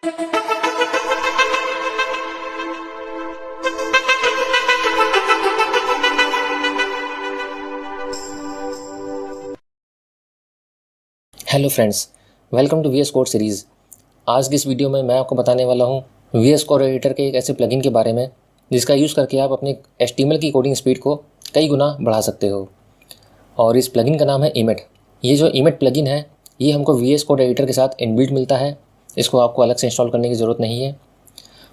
Hello friends, welcome to VS code series. आज की इस वीडियो में मैं आपको बताने वाला हूँ वीएस कोड एडिटर के एक ऐसे प्लगइन के बारे में जिसका यूज़ करके आप अपने HTML की कोडिंग स्पीड को कई गुना बढ़ा सकते हो। और इस प्लगइन का नाम है इमेट। ये जो इमेट प्लगइन है ये हमको वीएस कोड एडिटर के साथ इनबिल्ट मिलता है। इसको आपको अलग से इंस्टॉल करने की ज़रूरत नहीं है।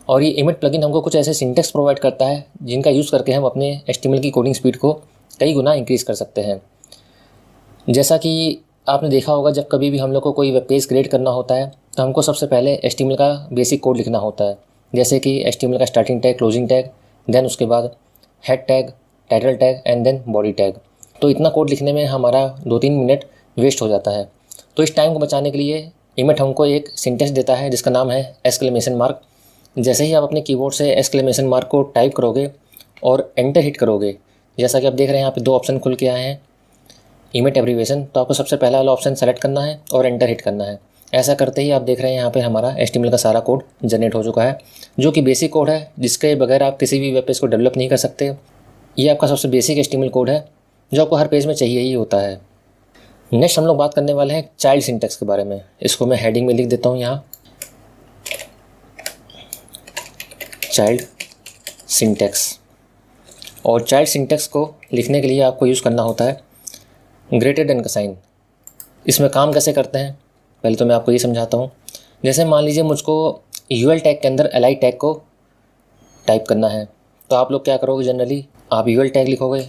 और ये इमेट प्लगइन हमको कुछ ऐसे सिंटेक्स प्रोवाइड करता है जिनका यूज़ करके हम अपने HTML की कोडिंग स्पीड को कई गुना इंक्रीज़ कर सकते हैं। जैसा कि आपने देखा होगा, जब कभी भी हम लोग को कोई वेब पेज क्रिएट करना होता है तो हमको सबसे पहले HTML का बेसिक कोड लिखना होता है। जैसे कि HTML का starting tag, closing tag, then उसके बाद head tag, title tag and then body tag. तो इतना कोड लिखने में हमारा 2-3 मिनट वेस्ट हो जाता है। तो इस टाइम को बचाने के लिए इमेट हमको एक सिंटेक्स देता है जिसका नाम है एक्सक्लेमेशन मार्क। जैसे ही आप अपने कीबोर्ड से एक्सक्लेमेशन मार्क को टाइप करोगे और एंटर हिट करोगे, जैसा कि आप देख रहे हैं यहाँ पे 2 ऑप्शन खुल के आए हैं इमेट एब्रीविएशन, तो आपको सबसे पहला वाला ऑप्शन सेलेक्ट करना है और एंटर हिट करना है। ऐसा करते ही आप देख रहे हैं यहाँ पे हमारा HTML का सारा कोड जनरेट हो चुका है, जो कि बेसिक कोड है जिसके बगैर आप किसी भी वेब पेज को डेवलप नहीं कर सकते। ये आपका सबसे बेसिक HTML कोड है जो आपको हर पेज में चाहिए ही होता है। नेक्स्ट हम लोग बात करने वाले हैं चाइल्ड सिंटेक्स के बारे में। इसको मैं हेडिंग में लिख देता हूँ यहाँ, चाइल्ड सिंटेक्स। और चाइल्ड सिंटेक्स को लिखने के लिए आपको यूज़ करना होता है ग्रेटर देन का साइन। इसमें काम कैसे करते हैं पहले तो मैं आपको ये समझाता हूँ। जैसे मान लीजिए मुझको UL टैग के अंदर LI टैग को टाइप करना है, तो आप लोग क्या करोगे, जनरली आप UL टैग लिखोगे,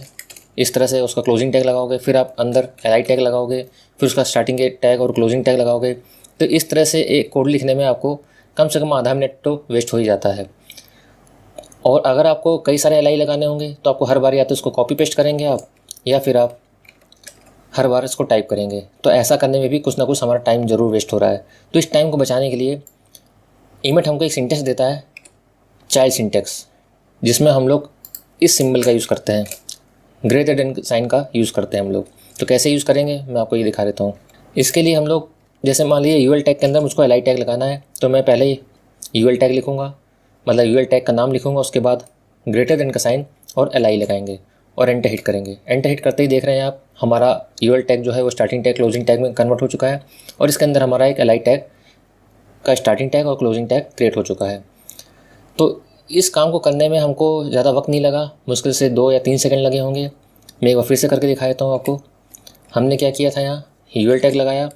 इस तरह से उसका क्लोजिंग टैग लगाओगे, फिर आप अंदर LI टैग लगाओगे, फिर उसका स्टार्टिंग टैग और क्लोजिंग टैग लगाओगे। तो इस तरह से एक कोड लिखने में आपको कम से कम आधा मिनट तो वेस्ट हो ही जाता है। और अगर आपको कई सारे LI लगाने होंगे तो आपको हर बार या तो इसको कॉपी पेस्ट करेंगे आप, या फिर आप हर बार इसको टाइप करेंगे। तो ऐसा करने में भी कुछ ना कुछ हमारा टाइम ज़रूर वेस्ट हो रहा है। तो इस टाइम को बचाने के लिए इमेट हमको एक सिंटेक्स देता है चाइल्ड सिंटेक्स, जिसमें हम लोग इस सिंबल का यूज़ करते हैं, ग्रेटर देन साइन का यूज़ करते हैं हम लोग। तो कैसे यूज़ करेंगे मैं आपको ये दिखा देता हूँ। इसके लिए हम लोग, जैसे मान लीजिए UL टैग के अंदर मुझको LI टैग लगाना है, तो मैं पहले ही UL टैग लिखूँगा, मतलब UL टैग का नाम लिखूँगा, उसके बाद ग्रेटर देन का साइन और LI लगाएंगे और एंटर हिट करेंगे। एंटर हिट करते ही देख रहे हैं आप हमारा UL टैग जो है वो स्टार्टिंग टैग क्लोजिंग टैग में कन्वर्ट हो चुका है, और इसके अंदर हमारा एक LI टैग का स्टार्टिंग टैग और क्लोजिंग टैग क्रिएट हो चुका है। तो इस काम को करने में हमको ज़्यादा वक्त नहीं लगा, मुश्किल से 2 या 3 सेकंड लगे होंगे। मैं एक बार फिर से करके दिखा देता हूँ आपको। हमने क्या किया था, यहाँ UL टैग लगाया,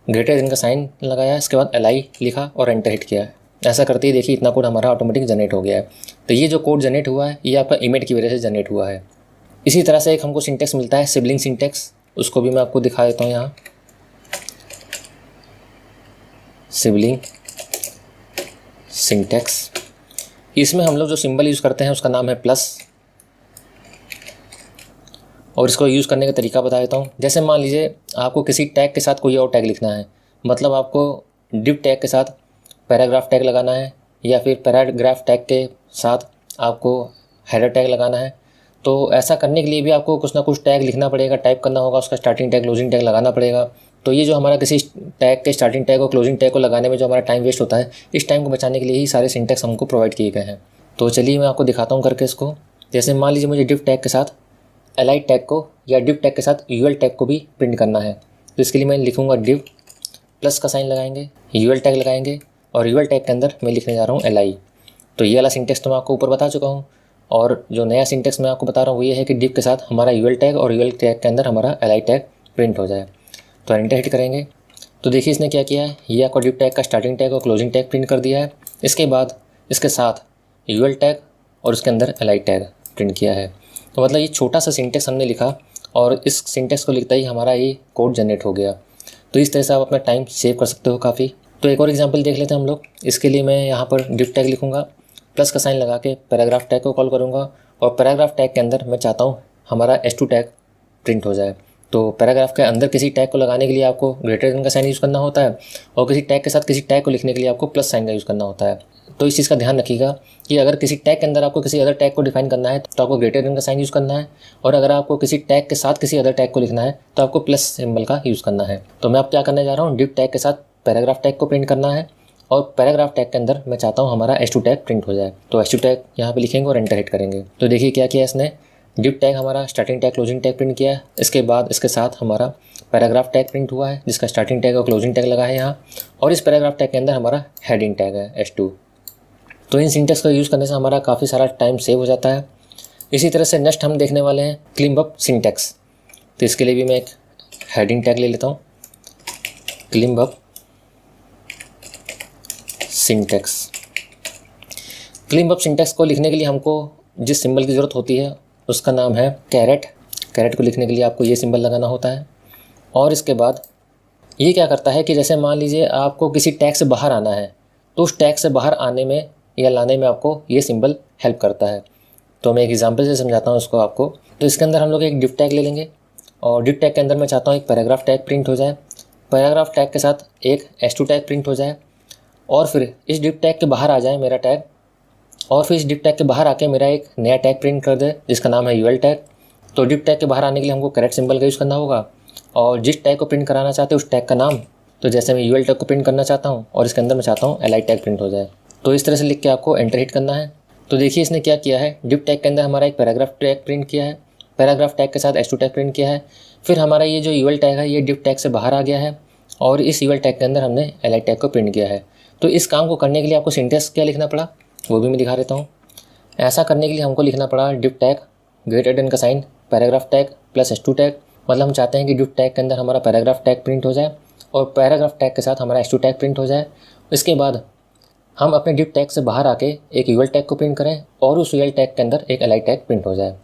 ग्रेटर देन का साइन लगाया, इसके बाद LI लिखा और एंटर हिट किया। ऐसा करते ही देखिए इतना कोड हमारा ऑटोमेटिक जनरेट हो गया है। तो ये जो कोड जनरेट हुआ है ये आपका इमेट की वजह से जनरेट हुआ है। इसी तरह से एक हमको सिंटेक्स मिलता है सिबलिंग सिंटेक्स, उसको भी मैं आपको दिखा देता हूँ यहाँ, सिबलिंग सिंटेक्स। इसमें हम लोग जो सिंबल यूज़ करते हैं उसका नाम है प्लस, और इसको यूज़ करने का तरीका बता देता हूँ। जैसे मान लीजिए आपको किसी टैग के साथ कोई और टैग लिखना है, मतलब आपको डिव टैग के साथ पैराग्राफ टैग लगाना है, या फिर पैराग्राफ टैग के साथ आपको हेडर टैग लगाना है। तो ऐसा करने के लिए भी आपको कुछ ना कुछ टैग लिखना पड़ेगा, टाइप करना होगा, उसका स्टार्टिंग टैग क्लोजिंग टैग लगाना पड़ेगा। तो ये जो हमारा किसी टैग के स्टार्टिंग टैग और क्लोजिंग टैग को लगाने में जो हमारा टाइम वेस्ट होता है, इस टाइम को बचाने के लिए ही सारे सिंटेक्स हमको प्रोवाइड किए गए हैं। तो चलिए मैं आपको दिखाता हूँ करके इसको। जैसे मान लीजिए मुझे डिव टैग के साथ LI टैग को या डिव टैग के साथ UL टैग को भी प्रिंट करना है, तो इसके लिए मैं लिखूँगा डिव, प्लस का साइन लगाएंगे, UL टैग लगाएंगे, और UL टैग के अंदर मैं लिखने जा रहा हूँ LI। तो ये वाला सिंटेक्स तो मैं आपको ऊपर बता चुका हूँ, और जो नया सिंटेक्स मैं आपको बता रहा हूँ वो ये है कि डिव के साथ हमारा UL टैग और UL टैग के अंदर हमारा LI टैग प्रिंट हो जाए। तो एंटर हिट करेंगे तो देखिए इसने क्या किया है, ये आपको डिव टैग का स्टार्टिंग टैग और क्लोजिंग टैग प्रिंट कर दिया है। इसके बाद इसके साथ UL टैग और उसके अंदर LI टैग प्रिंट किया है। तो मतलब ये छोटा सा सिंटेक्स हमने लिखा, और इस सिंटेक्स को लिखता ही हमारा ये कोड जनरेट हो गया। तो इस तरह से आप अपना टाइम सेव कर सकते हो काफ़ी। तो एक और एग्जांपल देख लेते हैं हम लोग। इसके लिए मैं यहाँ पर डिव टैग लिखूँगा, प्लस का साइन लगा के पैराग्राफ टैग को कॉल करूँगा, और पैराग्राफ टैग के अंदर मैं चाहता हूँ हमारा S2 टैग प्रिंट हो जाए। तो पैराग्राफ के अंदर किसी टैग को लगाने के लिए आपको ग्रेटर देन का साइन यूज़ करना होता है, और किसी टैग के साथ किसी टैग को लिखने के लिए आपको प्लस साइन का यूज़ करना होता है। तो इस चीज़ का ध्यान रखिएगा कि अगर किसी टैग के अंदर आपको किसी अदर टैग को डिफाइन करना है तो आपको ग्रेटर देन का साइन यूज़ करना है, और अगर आपको किसी टैग के साथ किसी अदर टैग को लिखना है तो आपको प्लस सिंबल का यूज़ करना है। तो मैं अब क्या करने जा रहा हूँ, डिव टैग के साथ पैराग्राफ टैग को प्रिंट करना है, और पैराग्राफ टैग के अंदर मैं चाहता हूँ हमारा h2 टैग प्रिंट हो जाए। तो h2 टैग यहाँ पे लिखेंगे और एंटर हिट करेंगे। तो देखिए क्या किया इसने, डिव टैग हमारा starting tag closing tag print किया है। इसके बाद इसके साथ हमारा पैराग्राफ टैग प्रिंट हुआ है जिसका स्टार्टिंग टैग और क्लोजिंग टैग लगा है यहाँ, और इस पैराग्राफ टैग के अंदर हमारा हेडिंग टैग है h2। तो इन सिंटेक्स का यूज़ करने से हमारा काफ़ी सारा टाइम सेव हो जाता है। इसी तरह से नेक्स्ट हम देखने वाले हैं क्लीन अप सिंटेक्स। तो इसके लिए भी मैं एक हेडिंग टैग ले लेता हूँ, clean up syntax. Clean up syntax को लिखने के लिए हमको जिस सिंबल की ज़रूरत होती है उसका नाम है कैरेट। कैरेट को लिखने के लिए आपको ये सिंबल लगाना होता है। और इसके बाद ये क्या करता है कि जैसे मान लीजिए आपको किसी टैग से बाहर आना है, तो उस टैग से बाहर आने में या लाने में आपको ये सिंबल हेल्प करता है। तो मैं एक एग्जांपल से समझाता हूँ इसको आपको। तो इसके अंदर हम लोग एक डिव टैग ले लेंगे और डिव टैग के अंदर मैं चाहता हूँ एक पैराग्राफ टैग प्रिंट हो जाए, पैराग्राफ टैग के साथ एक h2 टैग प्रिंट हो जाए, और फिर इस डिव टैग के बाहर आ जाए मेरा टैग, और फिर इस डिव टैग के बाहर आके मेरा एक नया टैग प्रिंट कर दे जिसका नाम है यूएल टैग। तो डिव टैग के बाहर आने के लिए हमको कैरेट सिंबल का यूज़ करना होगा, और जिस टैग को प्रिंट कराना चाहते हैं उस टैग का नाम, तो जैसे मैं यूएल टैग को प्रिंट करना चाहता हूँ और इसके अंदर मैं चाहता हूँ एल आई टैग प्रिंट हो जाए। तो इस तरह से लिख के आपको एंटर हिट करना है। तो देखिए इसने क्या किया है, डिव टैग के अंदर हमारा एक पैराग्राफ टैग प्रिंट किया है, पैराग्राफ टैग के साथ h2 टैग प्रिंट किया है, फिर हमारा ये जो यूएल टैग है ये डिव टैग से बाहर आ गया है, और इस यूएल टैग के अंदर हमने एल आई टैग को प्रिंट किया है। तो इस काम को करने के लिए आपको सिंटेक्स क्या लिखना पड़ा वो भी मैं दिखा देता हूँ। ऐसा करने के लिए हमको लिखना पड़ा डिव टैग ग्रेटर देन का sign paragraph tag plus h2 tag. मतलब हम चाहते हैं कि डिव टैग के अंदर हमारा पैराग्राफ टैग प्रिंट हो जाए और पैराग्राफ टैग के साथ हमारा h2 टैग प्रिंट हो जाए। इसके बाद हम अपने डिव टैग से बाहर आके एक यूएल टैग को प्रिंट करें और उस यूएल टैग के अंदर एक एल आई टैग प्रिंट हो जाए।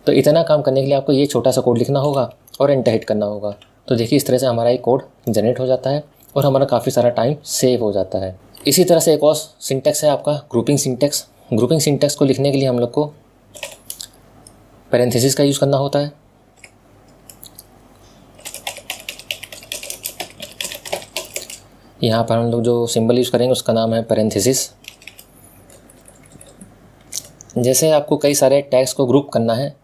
तो इतना काम करने के लिए आपको ये छोटा सा कोड लिखना होगा और एंटर हिट करना होगा। तो देखिए इस तरह से हमारा एक कोड जनरेट हो जाता है और हमारा काफ़ी सारा टाइम सेव हो जाता है। इसी तरह से एक और सिंटेक्स है आपका ग्रुपिंग सिंटेक्स। ग्रुपिंग सिंटेक्स को लिखने के लिए हम लोग को पैरेंथेसिस का यूज़ करना होता है। यहाँ पर हम लोग जो सिंबल यूज़ करेंगे उसका नाम है पैरेंथेसिस। जैसे आपको कई सारे टैग्स को ग्रुप करना है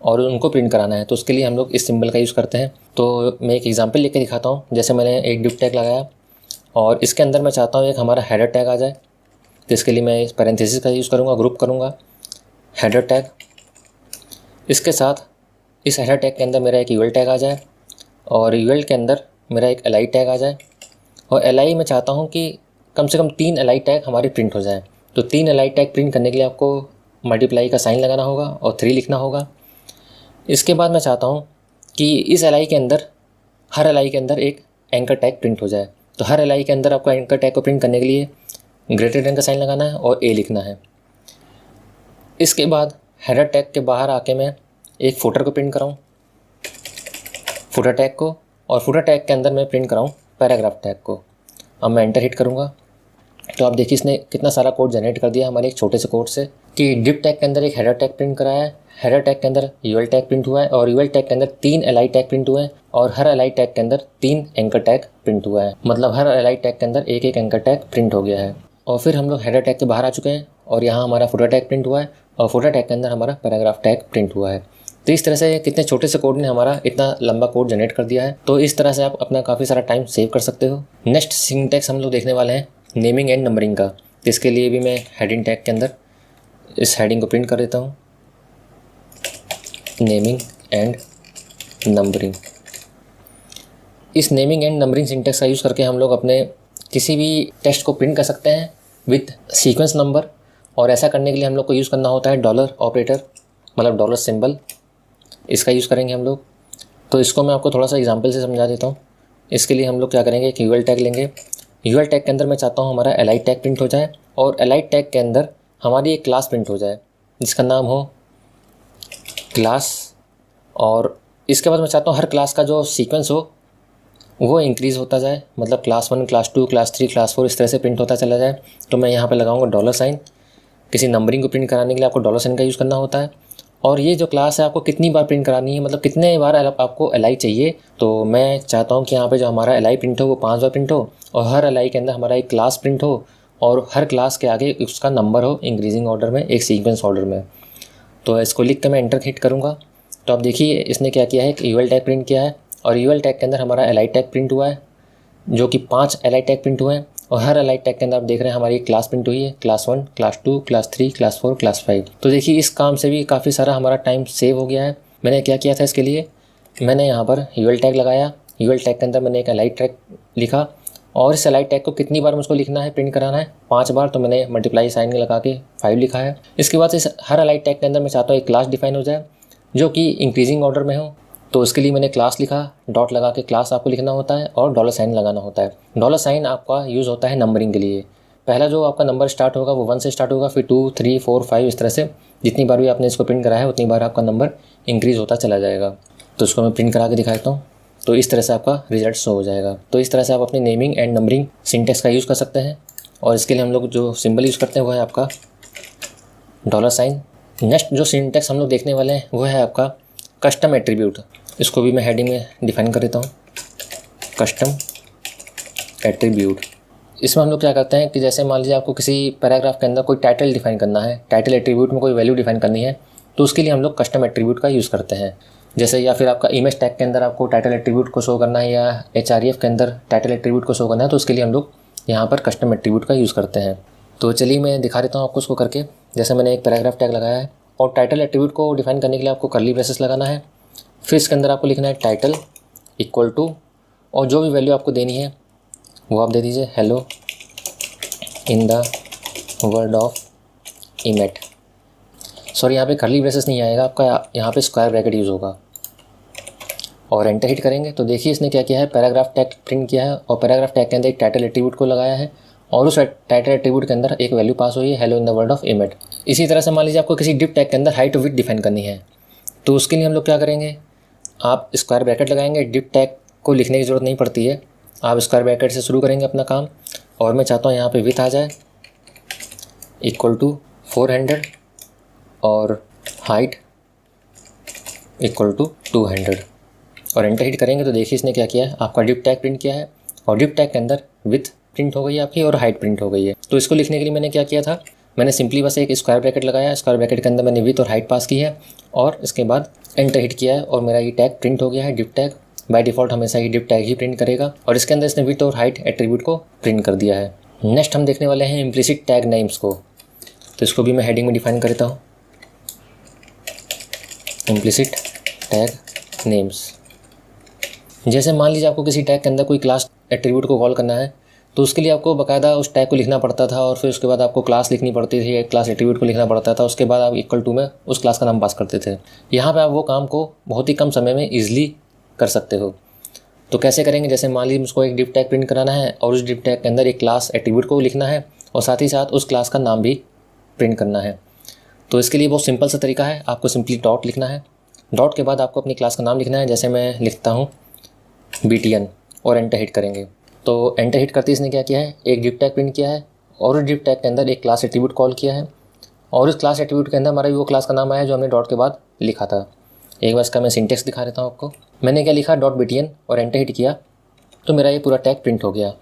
और उनको प्रिंट कराना है तो उसके लिए हम लोग इस सिंबल का यूज़ करते हैं। तो मैं एक एग्जांपल लेके दिखाता हूँ। जैसे मैंने एक डिव टैग लगाया और इसके अंदर मैं चाहता हूँ एक हमारा हेडर टैग आ जाए, तो इसके लिए मैं इस पैरेंथेसिस का यूज़ करूँगा, ग्रुप करूँगा हेडर टैग। इसके साथ इस हेडर टैग के अंदर मेरा एक यूएल टैग आ जाए और यूएल के अंदर मेरा एक एल आई टैग आ जाए, और एल आई में चाहता हूँ कि कम से कम 3 एल आई टैग हमारे प्रिंट हो जाए। तो 3 एल आई टैग प्रिंट करने के लिए आपको मल्टीप्लाई का साइन लगाना होगा और 3 लिखना होगा। इसके बाद मैं चाहता हूँ कि इस एल आई के अंदर हर एल आई के अंदर एक एंकर टैग प्रिंट हो जाए। तो हर एल आई के अंदर आपको एंकर टैग को प्रिंट करने के लिए ग्रेटर देन का साइन लगाना है और ए लिखना है। इसके बाद हेडर टैग के बाहर आके मैं एक फुटर को प्रिंट कराऊँ, फुटर टैग को, और फुटर टैग के अंदर मैं प्रिंट कराऊँ पैराग्राफ टैग को। अब मैं एंटर हिट करूँगा तो आप देखिए इसने कितना सारा कोड जनरेट कर दिया हमारे एक छोटे से कोड से कि डिव टैग के अंदर एक हेडर टैग प्रिंट कराया है, हेडर टैग के अंदर यूएल टैग प्रिंट हुआ है और यूएल टैग के अंदर 3 एल आई टैग प्रिंट हुए हैं और हर एल आई टैग के अंदर 3 एंकर टैग प्रिंट हुआ है। मतलब हर एल आई टैग के अंदर एक एक एंकर टैग प्रिंट हो गया है। और फिर हम लोग हेडर टैग के बाहर आ चुके हैं और यहाँ हमारा फुटर टैग प्रिंट हुआ है और फुटर टैग के अंदर हमारा पैराग्राफ टैग प्रिंट हुआ है। तो इस तरह से कितने छोटे से कोड ने हमारा इतना लंबा कोड जनरेट कर दिया है। तो इस तरह से आप अपना काफ़ी सारा टाइम सेव कर सकते हो। नेक्स्ट सिंटेक्स हम लोग देखने वाले हैं नेमिंग एंड नंबरिंग का। इसके लिए भी मैं हेडिंग टैग के अंदर इस हेडिंग को प्रिंट कर देता हूँ, नेमिंग एंड नंबरिंग। इस नेमिंग एंड नंबरिंग सिंटेक्स का यूज़ करके हम लोग अपने किसी भी टेक्स्ट को प्रिंट कर सकते हैं विथ सीक्वेंस नंबर। और ऐसा करने के लिए हम लोग को यूज़ करना होता है डॉलर ऑपरेटर, मतलब डॉलर सिंबल, इसका यूज़ करेंगे हम लोग। तो इसको मैं आपको थोड़ा सा एग्जांपल से समझा देता हूँ। इसके लिए हम लोग क्या करेंगे, एक यूएल टैग लेंगे। यूएल टैग के अंदर मैं चाहता हूँ हमारा एल आई टैग प्रिंट हो जाए और एल आई टैग के अंदर हमारी एक क्लास प्रिंट हो जाए जिसका नाम हो क्लास। और इसके बाद मैं चाहता हूँ हर क्लास का जो सीक्वेंस हो वो इंक्रीज़ होता जाए, मतलब क्लास 1, क्लास 2, क्लास 3, क्लास 4 इस तरह से प्रिंट होता चला जाए। तो मैं यहाँ पे लगाऊंगा डॉलर साइन। किसी नंबरिंग को प्रिंट कराने के लिए आपको डॉलर साइन का यूज़ करना होता है। और ये जो क्लास है आपको कितनी बार प्रिंट करानी है, मतलब कितने बार आपको एल आई चाहिए। तो मैं चाहता हूँ कि यहाँ पे जो हमारा एल आई प्रिंट हो वो 5 बार प्रिंट हो और हर एल आई के अंदर हमारा एक क्लास प्रिंट हो और हर क्लास के आगे उसका नंबर हो इंक्रीजिंग ऑर्डर में, एक सीक्वेंस ऑर्डर में। तो इसको लिख के मैं एंटर हिट करूँगा तो आप देखिए इसने क्या किया है, यूएल टैग प्रिंट किया है और यूएल टैग के अंदर हमारा एल आई टैग प्रिंट हुआ है जो कि 5 एल आई टैग प्रिंट हुए हैं और हर अलाइड टैग के अंदर आप देख रहे हैं हमारी क्लास प्रिंट हुई है, class 1, class 2, class 3, class 4, class 5। तो देखिए इस काम से भी काफ़ी सारा हमारा टाइम सेव हो गया है। मैंने क्या किया था इसके लिए, मैंने यहाँ पर यूएल टैग लगाया, यूएल टैग के अंदर मैंने एक अलाइड टैग लिखा और इस अलाइड टैग को कितनी बार मुझको लिखना है, प्रिंट कराना है, 5 बार। तो मैंने मल्टीप्लाई साइन लगा के 5 लिखा है। इसके बाद इस हर अलाइड टैग के अंदर मैं चाहता हूँ एक क्लास डिफाइन हो जाए जो कि इंक्रीजिंग ऑर्डर में हो। तो इसके लिए मैंने क्लास लिखा, डॉट लगा के क्लास आपको लिखना होता है और डॉलर साइन लगाना होता है। डॉलर साइन आपका यूज़ होता है नंबरिंग के लिए। पहला जो आपका नंबर स्टार्ट होगा वो 1 से स्टार्ट होगा, फिर 2, 3, 4, 5 इस तरह से जितनी बार भी आपने इसको प्रिंट कराया है उतनी बार आपका नंबर इंक्रीज़ होता चला जाएगा। तो इसको मैं प्रिंट करा के दिखा देता हूँ। तो इस तरह से आपका रिजल्ट शो हो जाएगा। तो इस तरह से आप अपनी नेमिंग एंड नंबरिंग सिंटेक्स का यूज़ कर सकते हैं। और इसके लिए हम लोग जो सिंबल यूज़ करते हैं वो है आपका डॉलर साइन। नेक्स्ट जो सिंटेक्स हम लोग देखने वाले हैं वो है आपका कस्टम एट्रीब्यूट। इसको भी मैं हेडिंग में डिफाइन कर देता हूँ, कस्टम एट्रीब्यूट। इसमें हम लोग क्या करते हैं कि जैसे मान लीजिए आपको किसी पैराग्राफ के अंदर कोई टाइटल डिफाइन करना है, टाइटल एट्रीब्यूट में कोई वैल्यू डिफाइन करनी है, तो उसके लिए हम लोग कस्टम एट्रीब्यूट का यूज़ करते हैं। जैसे या फिर आपका इमेज टैग के अंदर आपको टाइटल एट्रीब्यूट को शो करना है या HREF के अंदर टाइटल एट्रीब्यूट को शो करना है, तो उसके लिए हम लोग यहाँ पर कस्टम एट्रीब्यूट का यूज़ करते हैं। तो चलिए मैं दिखा देता हूँ आपको उसको करके। जैसे मैंने एक पैराग्राफ टैग लगाया है और टाइटल एट्रीब्यूट को डिफाइन करने के लिए आपको कर्ली ब्रेसेस लगाना है। फिर इसके अंदर आपको लिखना है टाइटल इक्वल टू, और जो भी वैल्यू आपको देनी है वो आप दे दीजिए, hello in the world of इमेट। सॉरी, यहाँ पे कर्ली ब्रेसेस नहीं आएगा आपका, यहाँ पे स्क्वायर ब्रैकेट यूज़ होगा। और एंटर हिट करेंगे तो देखिए इसने क्या किया है, पैराग्राफ टैग प्रिंट किया है और पैराग्राफ टैग के अंदर एक टाइटल एट्रीब्यूट को लगाया है और उस टाइटल एट्रीब्यूट के अंदर एक वैल्यू पास हुई है, hello in the world of इमेट। इसी तरह से मान लीजिए आपको किसी डिव टैग के अंदर हाइट विड्थ डिफाइन करनी है, तो उसके लिए हम लोग क्या करेंगे, आप स्क्वायर ब्रैकेट लगाएंगे। डिव टैग को लिखने की ज़रूरत नहीं पड़ती है, आप स्क्वायर ब्रैकेट से शुरू करेंगे अपना काम। और मैं चाहता हूँ यहाँ पे विथ आ जाए इक्वल टू 400 और हाइट इक्वल टू 200 और एंटर हिट करेंगे तो देखिए इसने क्या किया है, आपका डिव टैग प्रिंट किया है और डिव टैग के अंदर विथ प्रिंट हो गई है आपकी और हाइट प्रिंट हो गई है। तो इसको लिखने के लिए मैंने क्या किया था, मैंने सिंपली बस एक स्क्वायर ब्रैकेट लगाया, स्क्वायर ब्रैकेट के अंदर मैंने विथ और हाइट पास की है और इसके बाद एंटर हिट किया है और मेरा ये टैग प्रिंट हो गया है। डिव टैग बाय डिफ़ॉल्ट हमेशा ही डिव टैग ही प्रिंट करेगा और इसके अंदर इसने विथ और हाइट एट्रीब्यूट को प्रिंट कर दिया है। नेक्स्ट हम देखने वाले हैं इम्प्लिसिट टैग नेम्स को। तो इसको भी मैं हेडिंग में डिफाइन करता हूँ, इम्प्लिसिट टैग नेम्स। जैसे मान लीजिए आपको किसी टैग के अंदर कोई क्लास एट्रीब्यूट को कॉल करना है, तो उसके लिए आपको बाकायदा उस टैग को लिखना पड़ता था और फिर उसके बाद आपको क्लास लिखनी पड़ती थी, क्लास एट्रीब्यूट को लिखना पड़ता था, उसके बाद आप इक्वल टू में उस क्लास का नाम पास करते थे। यहाँ पे आप वो काम को बहुत ही कम समय में ईजिली कर सकते हो। तो कैसे करेंगे, जैसे मान लीजिए मुझको एक डिव टैग प्रिंट कराना है और उस डिव टैग के अंदर एक क्लास एट्रीब्यूट को लिखना है और साथ ही साथ उस क्लास का नाम भी प्रिंट करना है। तो इसके लिए बहुत सिंपल सा तरीका है, आपको सिंपली डॉट लिखना है। डॉट के बाद आपको अपनी क्लास का नाम लिखना है। जैसे मैं लिखता हूँ BTN और एंटर हिट करेंगे तो एंटर हिट करते इसने क्या किया है, एक डिव टैग प्रिंट किया है और उस डिव टैग के अंदर एक क्लास एट्रीब्यूट कॉल किया है और उस क्लास एट्रीब्यूट के अंदर हमारा वो क्लास का नाम आया जो हमने डॉट के बाद लिखा था। एक बार इसका मैं सिंटेक्स दिखा देता हूँ आपको। मैंने क्या लिखा, .btn और एंटर हिट किया तो मेरा ये पूरा टैग प्रिंट हो गया।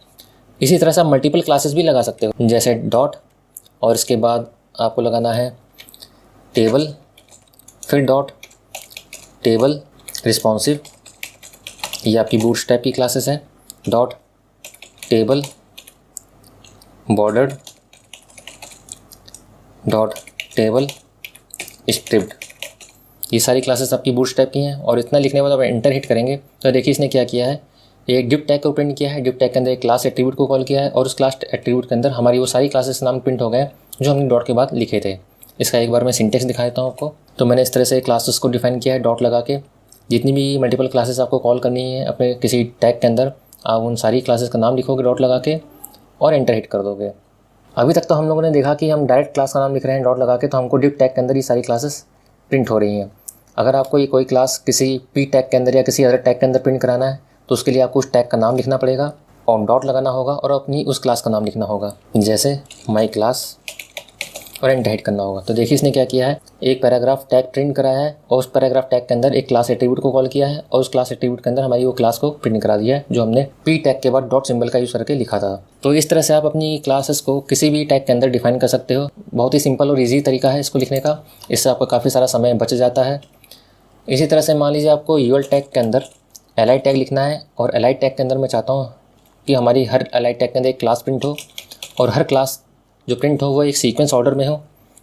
इसी तरह से आप मल्टीपल क्लासेस भी लगा सकते हो, जैसे डॉट और इसके बाद आपको लगाना है टेबल, फिर डॉट टेबल रिस्पॉन्सिव, ये आपकी बूटस्ट्रैप की क्लासेस है, dot table bordered, dot table striped. ये सारी क्लासेस आपकी बूटस्ट्रैप की हैं और इतना लिखने के बाद आप एंटर हिट करेंगे तो देखिए इसने क्या किया है, एक डिव टैग को प्रिंट किया है, डिव टैग के अंदर एक क्लास एट्रीब्यूट को कॉल किया है और उस क्लास एट्रीब्यूट के अंदर हमारी वो सारी क्लासेस नाम प्रिंट हो गए जो हमने डॉट के बाद लिखे थे। इसका एक बार मैं सिंटेक्स दिखा देता हूँ आपको। तो मैंने इस तरह से क्लासेस को डिफाइन किया है डॉट लगा के। जितनी भी मल्टीपल क्लासेस आपको कॉल करनी है अपने किसी टैग के अंदर, आप उन सारी क्लासेस का नाम लिखोगे डॉट लगा के और एंटर हिट कर दोगे। अभी तक तो हम लोगों ने देखा कि हम डायरेक्ट क्लास का नाम लिख रहे हैं डॉट लगा के, तो हमको डिव टैग के अंदर ही सारी क्लासेस प्रिंट हो रही हैं। अगर आपको ये कोई क्लास किसी पी टैग के अंदर या किसी अदर टैग के अंदर प्रिंट कराना है तो उसके लिए आपको उस टैग का नाम लिखना पड़ेगा और डॉट लगाना होगा और अपनी उस क्लास का नाम लिखना होगा, जैसे माई क्लास और एंटर हिट करना होगा। तो देखिए इसने क्या किया है, एक पैराग्राफ टैग प्रिंट कराया है और उस पैराग्राफ टैग के अंदर एक क्लास एट्रीब्यूट को कॉल किया है और उस क्लास एट्रीब्यूट के अंदर हमारी वो क्लास को प्रिंट करा दिया है जो हमने पी टैग के बाद डॉट सिंबल का यूज़ करके लिखा था। तो इस तरह से आप अपनी क्लासेस को किसी भी टैग के अंदर डिफाइन कर सकते हो। बहुत ही सिंपल और ईजी तरीका है इसको लिखने का, इससे आपका काफ़ी सारा समय बच जाता है। इसी तरह से मान लीजिए आपको यूएल टैग के अंदर एलाइड टैग लिखना है और एलाइड टैग के अंदर मैं चाहता हूँ कि हमारी हर अलाइड टैग के अंदर एक क्लास प्रिंट हो और हर क्लास जो प्रिंट हो वो एक सीक्वेंस ऑर्डर में हो।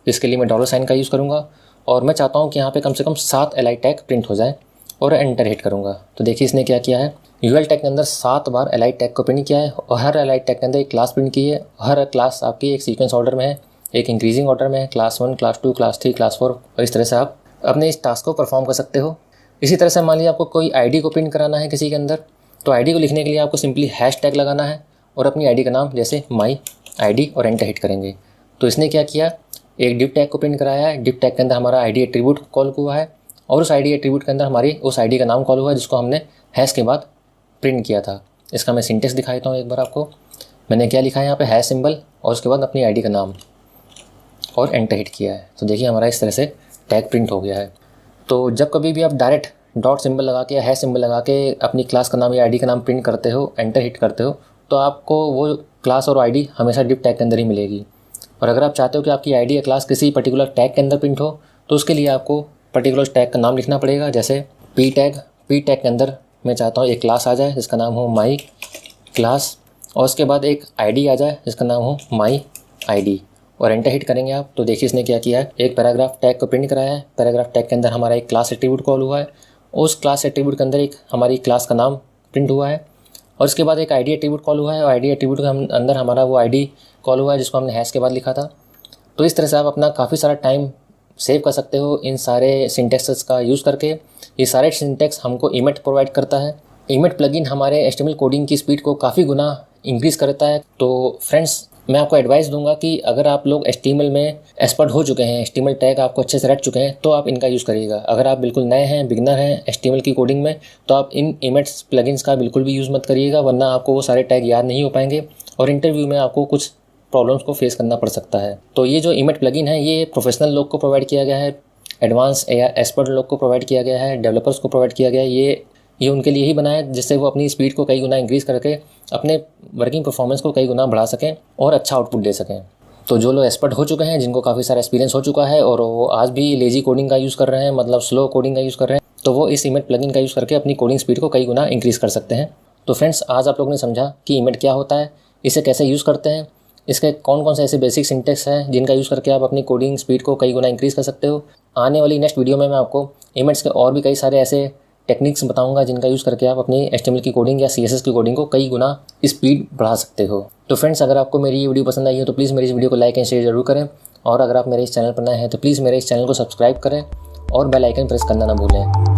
इसके लिए मैं डॉलर साइन का यूज़ करूँगा और मैं चाहता हूँ कि यहाँ पे कम से कम 7 अलाइड टैग प्रिंट हो जाए और एंटर हिट करूँगा। तो देखिए इसने क्या किया है, यूएल टैग के अंदर 7 बार अलाइड टैग को प्रिंट किया है और हर अलाइड टैग के अंदर एक क्लास प्रिंट की है। हर क्लास आपकी एक सीक्वेंस ऑर्डर में है, एक इंक्रीजिंग ऑर्डर में है, क्लास 1, क्लास 2, क्लास 3, क्लास 4 और इस तरह से आप अपने इस टास्क को परफॉर्म कर सकते हो। इसी तरह से मान लीजिए आपको कोई आईडी को प्रिंट कराना है किसी के अंदर, तो आईडी को लिखने के लिए आपको सिंपली हैश टैग लगाना है और अपनी आईडी का नाम जैसे माई आईडी और एंटर हिट करेंगे। तो इसने क्या किया, एक डिव टैग को प्रिंट कराया है। डिव टैग के अंदर हमारा आईडी एट्रीब्यूट कॉल हुआ है और उस आईडी एट्रीब्यूट के अंदर हमारी उस आईडी का नाम कॉल हुआ है जिसको हमने हैश के बाद प्रिंट किया था। इसका मैं सिंटेक्स दिखाता हूँ एक बार आपको। मैंने क्या लिखा है यहाँ पे, हैश सिंबल और उसके बाद अपनी आईडी का नाम और एंटर हिट किया है। तो देखिए हमारा इस तरह से टैग प्रिंट हो गया है। तो जब कभी भी आप डायरेक्ट डॉट सिंबल लगा के या हैश सिंबल लगा के अपनी क्लास का नाम या आईडी का नाम प्रिंट करते हो, एंटर हिट करते हो, तो आपको वो क्लास और आईडी हमेशा डिव टैग के अंदर ही मिलेगी। और अगर आप चाहते हो कि आपकी आईडी या क्लास किसी पर्टिकुलर टैग के अंदर प्रिंट हो तो उसके लिए आपको पर्टिकुलर टैग का नाम लिखना पड़ेगा। जैसे पी टैग के अंदर मैं चाहता हूँ एक क्लास आ जाए जिसका नाम हो माई क्लास और उसके बाद एक आईडी आ जाए जिसका नाम हो माई आईडी और एंटर हिट करेंगे आप। तो देखिए इसने क्या किया है, एक पैराग्राफ टैग को प्रिंट कराया है। पैराग्राफ टैग के अंदर हमारा एक क्लास एट्रीब्यूट कॉल हुआ है, उस क्लास एट्रीब्यूट के अंदर एक हमारी क्लास का नाम प्रिंट हुआ है और उसके बाद एक आईडी एट्रीब्यूट कॉल हुआ है और आईडी एट्रीब्यूट के अंदर हमारा वो आईडी कॉल हुआ है जिसको हमने हैश के बाद लिखा था। तो इस तरह से आप अपना काफ़ी सारा टाइम सेव कर सकते हो इन सारे सिंटेक्सेस का यूज़ करके। ये सारे सिंटेक्स हमको इमेट प्रोवाइड करता है। इमेट प्लगइन हमारे एचटीएमएल कोडिंग की स्पीड को काफ़ी गुना इंक्रीज़ करता है। तो फ्रेंड्स मैं आपको एडवाइस दूंगा कि अगर आप लोग एचटीएमएल में एक्सपर्ट हो चुके हैं, एचटीएमएल टैग आपको अच्छे से रट चुके हैं, तो आप इनका यूज़ करिएगा। अगर आप बिल्कुल नए हैं, बिगनर हैं एचटीएमएल की कोडिंग में, तो आप इन इमेट्स प्लगइन्स का बिल्कुल भी यूज़ मत करिएगा, वरना आपको वो सारे टैग याद नहीं हो पाएंगे और इंटरव्यू में आपको कुछ प्रॉब्लम्स को फेस करना पड़ सकता है। तो ये जो इमेट प्लगइन है ये प्रोफेशनल लोग को प्रोवाइड किया गया है, एडवांस या एक्सपर्ट लोग को प्रोवाइड किया गया है, डेवलपर्स को प्रोवाइड किया गया है। ये उनके लिए ही बना है जिससे वो अपनी स्पीड को कई गुना इंक्रीज़ करके अपने वर्किंग परफॉर्मेंस को कई गुना बढ़ा सकें और अच्छा आउटपुट दे सकें। तो जो लोग एक्सपर्ट हो चुके हैं, जिनको काफ़ी सारा एक्सपीरियंस हो चुका है और वो आज भी लेजी कोडिंग का यूज़ कर रहे हैं, मतलब स्लो कोडिंग का यूज़ कर रहे हैं, तो वो इस इमेट प्लगइन का यूज़ करके अपनी कोडिंग स्पीड को कई गुना इंक्रीज़ कर सकते हैं। तो फ्रेंड्स आज आप लोगों ने समझा कि इमेट क्या होता है, इसे कैसे यूज़ करते हैं, इसके कौन कौन से ऐसे बेसिक सिंटेक्स हैं जिनका यूज़ करके आप अपनी कोडिंग स्पीड को कई गुना इंक्रीज़ कर सकते हो। आने वाली नेक्स्ट वीडियो में मैं आपको इमेट्स के और भी कई सारे ऐसे टेक्निक्स बताऊंगा जिनका यूज़ करके आप अपनी एचटीएमएल की कोडिंग या सीएसएस की कोडिंग को कई गुना स्पीड बढ़ा सकते हो। तो फ्रेंड्स अगर आपको मेरी ये वीडियो पसंद आई हो तो प्लीज़ मेरी इस वीडियो को लाइक एंड शेयर जरूर करें और अगर आप मेरे इस चैनल पर नए हैं तो प्लीज़ मेरे इस चैनल को सब्सक्राइब करें और बेल आइकन प्रेस करना ना भूलें।